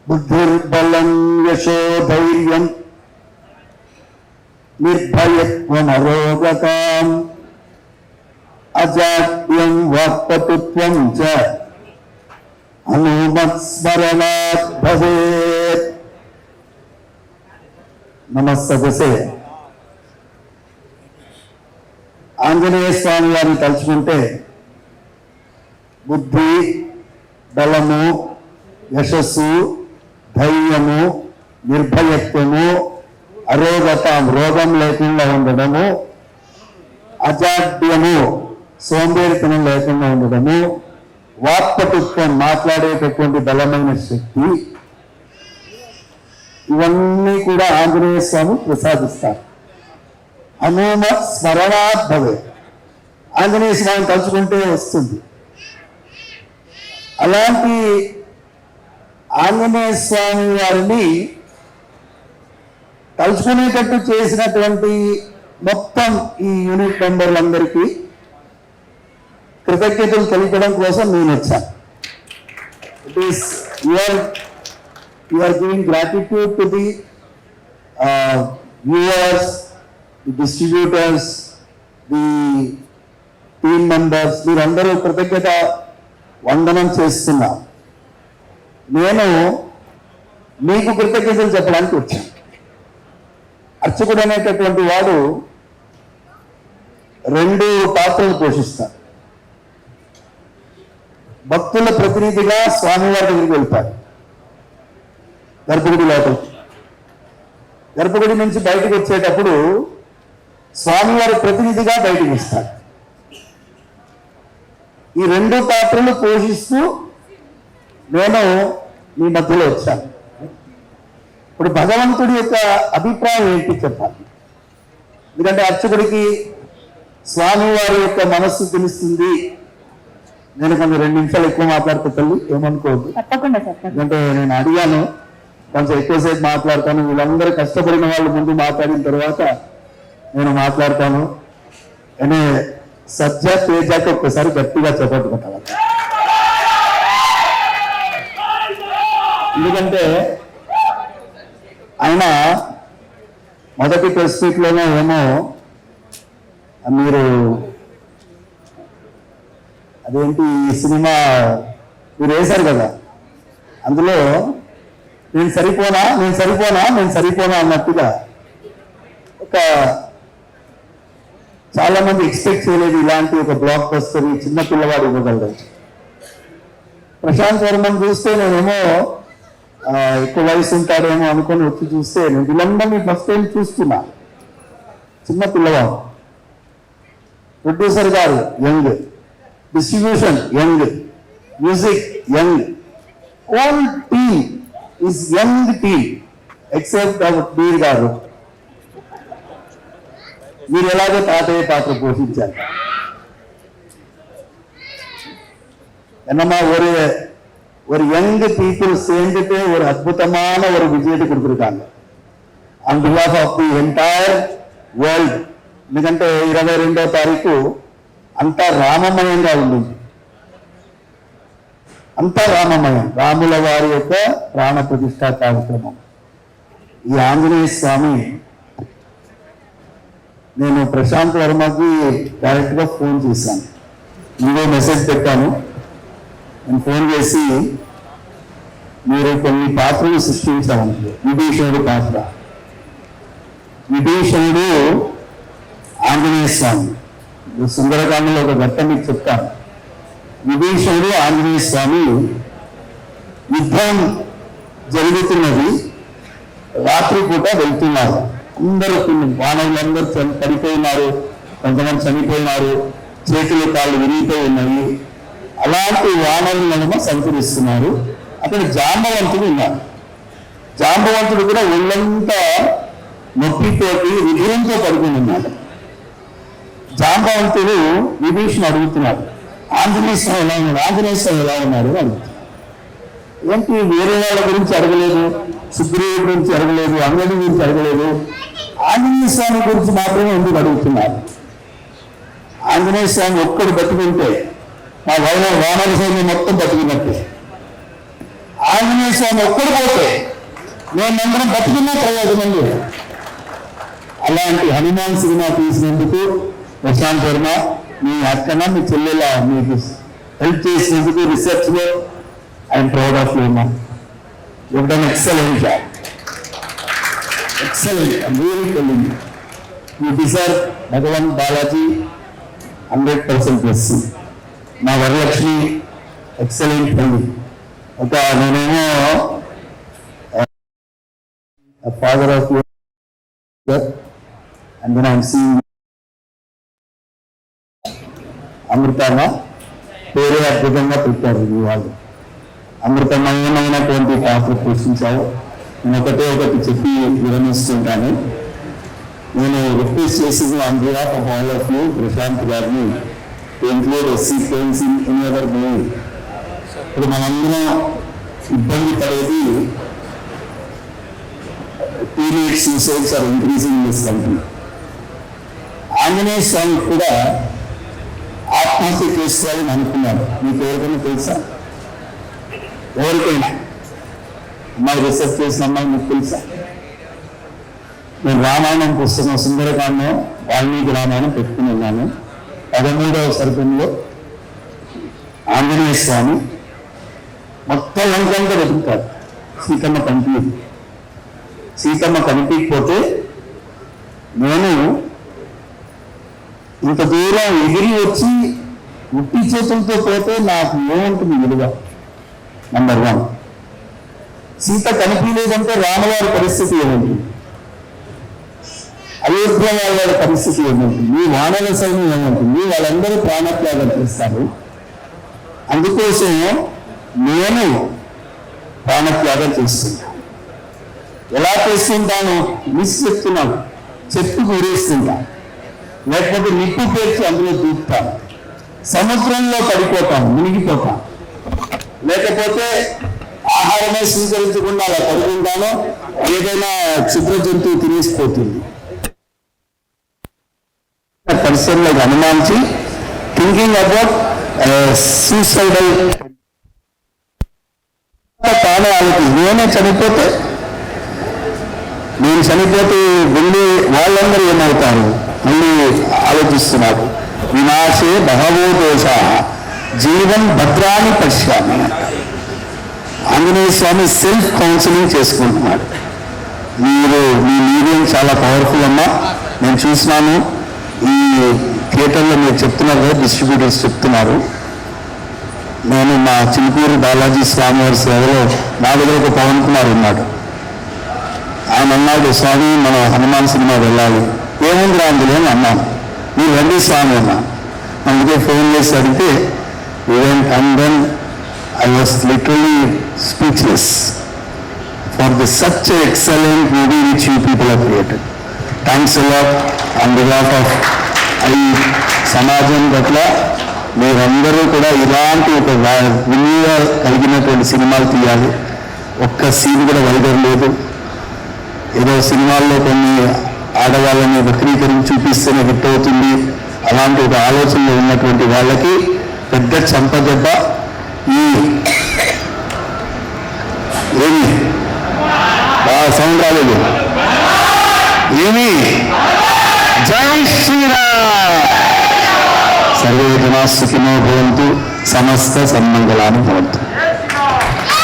బుద్ధిర్బలం యశోధైర్యం నిర్భయత్వమరోగతాం అజాడ్యం వాక్పటుత్వం చ హనుమత్స్మరణాత్ భవేత్. నమస్తే. ఆంజనేయ స్వామి వారిని తలుచుకుంటే బుద్ధి, బలము, యశస్సు, ధైర్యము, నిర్భయత్వము, అరోగత రోగం లేకుండా ఉండడము, అజాడ్యము సోంబేరితనం లేకుండా ఉండడము, వాక్పటుత్వం మాట్లాడేటటువంటి బలమైన శక్తి, ఇవన్నీ కూడా ఆంజనేయ స్వామి ప్రసాదిస్తారు. హనుమ స్మరణాత్ భవేత్. ఆంజనేయ స్వామిని తలుచుకుంటే వస్తుంది. అలాంటి ఆంజనేయ స్వామి వారిని తలుచుకునేటట్టు చేసినటువంటి మొత్తం ఈ యూనిట్ మెంబర్లందరికీ కృతజ్ఞతలు తెలిపడం కోసం నేను వచ్చాను. It is you are giving gratitude to the viewers, the distributors, the team members. మీరందరూ కృతజ్ఞత వందనం చేస్తున్నారు. నేను మీకు కృతజ్ఞతలు చెప్పడానికి వచ్చాను. అర్చకుడు అనేటటువంటి వాడు రెండు పాత్రలు పోషిస్తాడు. భక్తుల ప్రతినిధిగా స్వామివారి దగ్గరికి వెళ్తాడు. గర్భగుడి లోపలికి, గర్భగుడి నుంచి బయటకు వచ్చేటప్పుడు స్వామివారి ప్రతినిధిగా బయటకు వస్తాడు. ఈ రెండు పాత్రలు పోషిస్తూ నేను మీ మధ్యలో వచ్చాను. ఇప్పుడు భగవంతుడి యొక్క అభిప్రాయం ఏంటి చెప్పాలి. ఎందుకంటే అర్చకుడికి స్వామివారి యొక్క మనస్సు తెలుస్తుంది. నేను కొంచెం 2 నిమిషాలు ఎక్కువ మాట్లాడుతూ తల్లి ఏమనుకోవద్దు. ఎందుకంటే నేను అడిగాను, కొంచెం ఎక్కువసేపు మాట్లాడతాను. వీళ్ళందరూ కష్టపడిన వాళ్ళు ముందు మాట్లాడిన తర్వాత నేను మాట్లాడతాను అనే సజ్జ తేజాకి ఒక్కసారి గట్టిగా చెప్పట్టుకుంటాను. ఎందుకంటే ఆయన మొదటి ప్రెస్ మీట్లోనే ఏమో మీరు అదేంటి ఈ సినిమా మీరు వేశారు కదా, అందులో నేను సరిపోనా అన్నట్టుగా ఒక చాలా మంది ఎక్స్పెక్ట్ చేయలేదు ఇలాంటి ఒక బ్లాక్ బస్టర్ చిన్న పిల్లవాడు ఇవ్వగలరు. ప్రశాంత్ వర్మని చూస్తే నేనేమో ఎక్కువ వయసు ఉంటాడేమో అనుకొని వచ్చి చూస్తే నేను వీళ్ళందరినీ ఫస్ట్ టైం చూస్తున్నా. చిన్న పిల్లవాడు, ప్రొడ్యూసర్ గారు young, distribution young, music young, whole team is young team except బీర్ గారు. మీరు ఎలాగో తాతయ్య పాత్ర పోషించారు. என்னமா ஒரு யங் பீப்புள் சேர்ந்துட்டு ஒரு அற்புதமான ஒரு விஜயத்தை கொடுத்துருக்காங்க on behalf of the entire world. ఎందుకంటే 22వ తారీఖు అంతా రామమయంగా ఉంటుంది. అంతా రామమయం, రాముల వారి యొక్క ప్రాణ ప్రతిష్ఠా కార్యక్రమం. ఈ ఆంజనేయ స్వామి, నేను ప్రశాంత్ వర్మకి డైరెక్ట్గా ఫోన్ చేశాను, ఇంకో మెసేజ్ పెట్టాను. నేను ఫోన్ చేసి మీరు కొన్ని పాత్రలు సృష్టించాలంటే, విభీషణుడు పాత్ర, విభీషణుడు ఆంజనేయ స్వామి. సుందరకాండలో ఒక ఘట్టం మీకు చెప్తాను. విభీషణుడు ఆంజనేయ స్వామి యుద్ధం జరుగుతున్నది, రాత్రిపూట వెళ్తున్నారు. అందరూ వానరులందరూ పడిపోయినారు, కొంతమంది చనిపోయినారు, చేతులు కాళ్ళు విరిగిపోయి ఉన్నాయి. అలాంటి వానరులను సంచరిస్తున్నారు. అక్కడ జాంబవంతుడు ఉన్నారు. జాంబవంతుడు కూడా ఒళ్ళంతా నొప్పితోటి రుధిరంతో పడుకుని ఉన్నాడు. జాంబవంతుడు విభీషణుడు అడుగుతున్నాడు, ఆంజనేయ స్వామి ఎలా ఉన్నాడు, ఆంజనేయ స్వామి ఎలా ఉన్నాడు అడుగుతున్నాడు. ఏంటి వేరే వాళ్ళ గురించి అడగలేదు, సుగ్రీవుడి గురించి అడగలేదు, అంగడి గురించి అడగలేదు, ఆంజనేయ స్వామి గురించి మాత్రమే ఎందుకు అడుగుతున్నారు. ఆంజనేయ స్వామి ఒక్కడు బతుకుంటే మా వానర సైన్యం మొత్తం బతికినట్టే. ఆంజనేయ స్వామి ఒక్కడు పోతే మేమందరం బతికినా ప్రయోజనం లేదు. అలాంటి హనుమాన్ సినిమా తీసినందుకు ప్రశాంత్ వర్మ మీ అక్కన మీ చెల్లెల మీకు హెల్ప్ చేసినందుకు రీసెర్చ్ లో ఐఎమ్ ప్రౌడ్ ఆఫ్ యూ అమ్మా. You done excellent job, excellent. I'm really telling you deserve Bhagavan Balaji 100% blessing. మా వరలక్ష్మి ఎక్సలెంట్ తల్లి. ఒక నేనేమో father of and then I'm seeing Amruthamma పేరు అద్భుతంగా పెట్టారు. వాళ్ళు అమృతమయమైనటువంటి పాత్ర పోషించావు. నేను ఒకటి చెప్పి విరమిస్తుంటాను. నేను రిక్వెస్ట్ చేసింది on behalf of all of you Prashanth గారిని to include a sequence in any other movie. ఇప్పుడు మనందరం ఇబ్బంది పడేది teenage suicides are increasing in this country. Anjaneya Swami కూడా ఆత్మహత్య చేసుకోవాలని అనుకున్నాడు. మీకు ఎవరికైనా తెలుసా? ఎవరికైనా అమ్మాయి రీసెర్చ్ చేసిన అమ్మాయి మీకు తెలుసా? నేను రామాయణం పుస్తకం సుందరకాండం వాల్మీకి రామాయణం పెట్టుకుని ఉన్నాను. 13వ సర్గంలో ఆంజనేయ స్వామి మొత్తం లంకంతా వెతుకుతాడు. సీతమ్మ కనిపించదు. సీతమ్మ కనిపించకపోతే నేను ఇంత దూరం ఎగిరి వచ్చి ఉట్టి చేతులతో పోతే నాకు ఏముంటుంది విలువ? నంబర్ 1. సీత కనిపించలేదంటే రామవారి పరిస్థితి ఏముంటుంది? అయోధ్య వాళ్ళ పరిస్థితి ఏముంటుంది? వానర సైన్యం ఏముంటుంది? వాళ్ళందరూ ప్రాణత్యాగం చేస్తారు. అందుకోసం నేను ప్రాణత్యాగం చేస్తున్నాను. ఎలా చేస్తుంటాను? చెప్తున్నాను, చెప్పు గురేస్తుంటాను, లేకపోతే నిప్పు పేర్చి అందులో దూకుతాను, సముద్రంలో పడిపోతాను, మునిగిపోతాను, లేకపోతే ఆహారమే స్వీకరించకుండా అలా పడుకుంటాను, ఏదైనా క్షుద్ర జంతువు తినేసిపోతుంది. Person like Hanumanji thinking about suicidal ప్రాణాలకి. నేనే చనిపోతే వెళ్ళి వాళ్ళందరూ ఏమవుతారు మళ్ళీ ఆలోచిస్తున్నారు. వినాశే బహవో దోష జీవన్ భద్రాన్ని పశ్యామి. ఆంజనేయ స్వామి సెల్ఫ్ కౌన్సిలింగ్ చేసుకుంటున్నాడు. మీ మీడియం చాలా పవర్ఫుల్ అమ్మా. నేను చూసినాను ఈ థియేటర్లో మీరు చెప్తున్నారు కదా, డిస్ట్రిబ్యూటర్స్ చెప్తున్నారు. నేను మా చిలుకూరు బాలాజీ స్వామి వారి సేవలో నా దగ్గర ఒక పవన్ కుమార్ ఉన్నాడు. ఆయన అన్నాడు, స్వామి మనం హనుమాన్ సినిమా వెళ్ళాలి. ఏముంది అందులో అని అన్నాను. మీరు రండి స్వామి అన్నా. అందుకే ఫోన్ చేసి అడిగితే event and then I was literally speechless for the such excellent movie which you people are created. Thanks a lot on behalf of ఈ సమాజం పట్ల. మీరందరూ కూడా ఇలాంటి ఒక విలువ కలిగినటువంటి సినిమాలు తీయాలి. ఒక్క సీన్ కూడా వల్గర్ లేదు. ఏదో సినిమాల్లో కొన్ని ఆడవాళ్ళని వక్రీకరించి చూపిస్తేనే హిట్ అవుతుంది అలాంటి ఒక ఆలోచనలో ఉన్నటువంటి వాళ్ళకి పెద్ద చంపదెబ్బ. ఈ ఏమి సౌండ్ రాలేదు ఏమి? జై శ్రీరామ్. సర్వే జనా సుఖినో భవంతు, సమస్త సన్మంగళాని భవంతు.